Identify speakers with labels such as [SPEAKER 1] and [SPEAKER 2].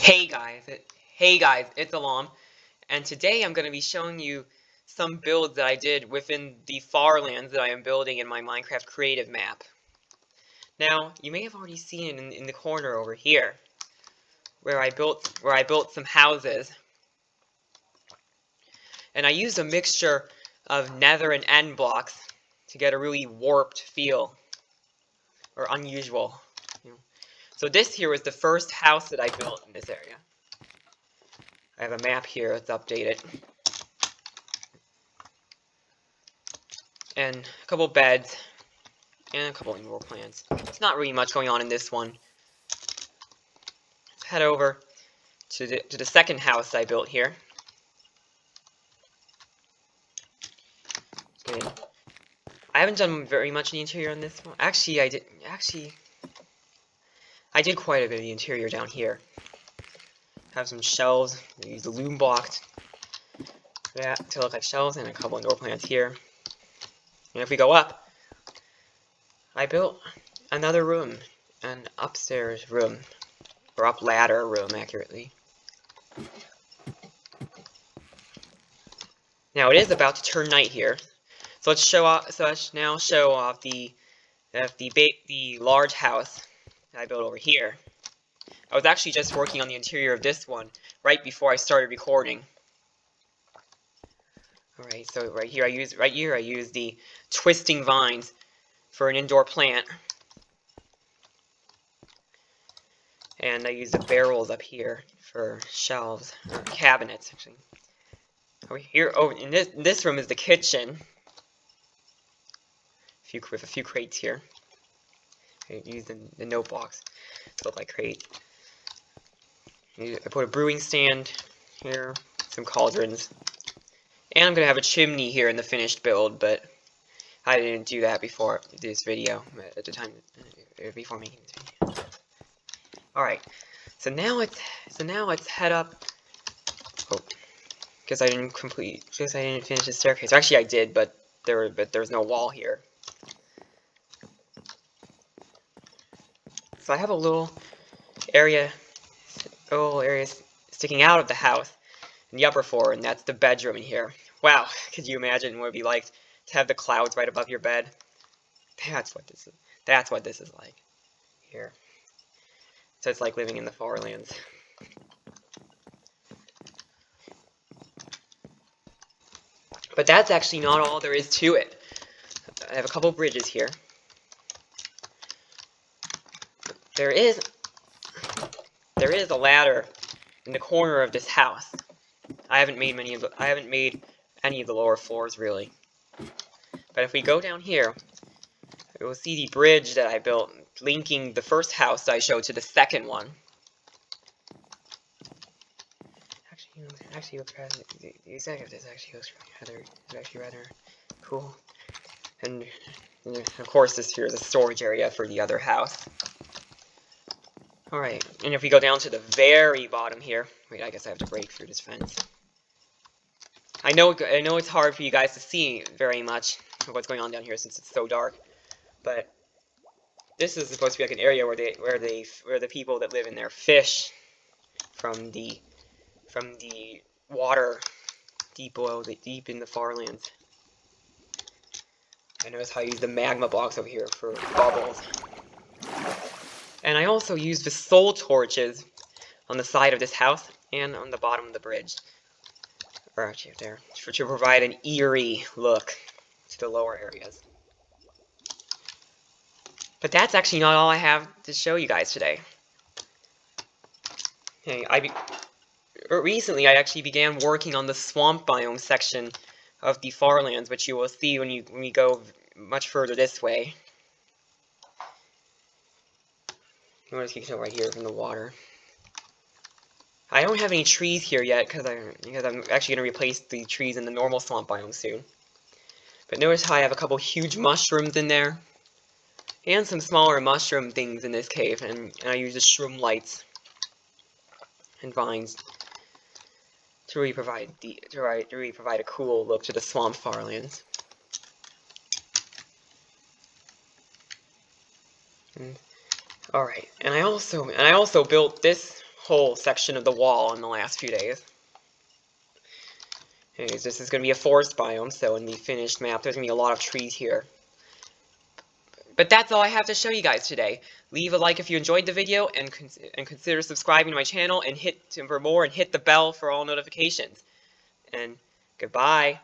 [SPEAKER 1] Hey guys, it's Alam, and today I'm going to be showing you some builds that I did within the Farlands that I am building in my Minecraft creative map. Now, you may have already seen it in the corner over here, where I built some houses, and I used a mixture of nether and end blocks to get a really warped feel, or unusual. So this here was the first house that I built in this area. I have a map here, let's update it. And a couple beds, and a couple indoor plants. There's not really much going on in this one. Let's head over to the second house I built here. Good. I haven't done very much of the interior on this one. Actually, I did quite a bit of the interior down here. Have some shelves. I used the loom blocks for that to look like shelves, and a couple indoor plants here. And if we go up, I built another room, an upstairs room, or up ladder room, accurately. Now it is about to turn night here, so let's show off. So let's now show off the large house that I built over here. I was actually just working on the interior of this one right before I started recording. Alright, so right here I use the twisting vines for an indoor plant. And I use the barrels up here for shelves, or cabinets actually. Over here, in this room is the kitchen. With a few crates here. I use the note blocks to look like crates. I put a brewing stand here, some cauldrons, and I'm gonna have a chimney here in the finished build, but I didn't do that before this video, at the time before making this video. All right, so now let's head up. Oh, because I didn't finish the staircase. Actually, I did, but there's no wall here. So I have a little area sticking out of the house in the upper floor, and that's the bedroom in here. Wow, could you imagine what it'd be like to have the clouds right above your bed? That's what this is like here. So it's like living in the Farlands. But that's actually not all there is to it. I have a couple bridges here. There is a ladder in the corner of this house. I haven't made any of the lower floors really. But if we go down here, we will see the bridge that I built linking the first house I showed to the second one. Actually, the exec of this actually looks rather cool. And of course, this here is a storage area for the other house. Alright, and if we go down to the very bottom here, wait, I guess I have to break through this fence. I know it's hard for you guys to see very much of what's going on down here since it's so dark, but this is supposed to be like an area where the people that live in there fish from the water deep in the Farlands. I notice how I use the magma blocks over here for bubbles. And I also use the soul torches on the side of this house and on the bottom of the bridge. Or actually there, to provide an eerie look to the lower areas. But that's actually not all I have to show you guys today. Hey, recently I actually began working on the swamp biome section of the Farlands, which you will see when we go much further this way. Notice you can tell right here from the water. I don't have any trees here yet because I'm actually going to replace the trees in the normal swamp biome soon. But notice how I have a couple huge mushrooms in there, and some smaller mushroom things in this cave, and I use the shroom lights and vines to really provide a cool look to the swamp Farlands. Alright, and I also built this whole section of the wall in the last few days. Anyways, this is going to be a forest biome, so in the finished map, there's going to be a lot of trees here. But that's all I have to show you guys today. Leave a like if you enjoyed the video, and consider subscribing to my channel, and hit for more, and hit the bell for all notifications. And goodbye.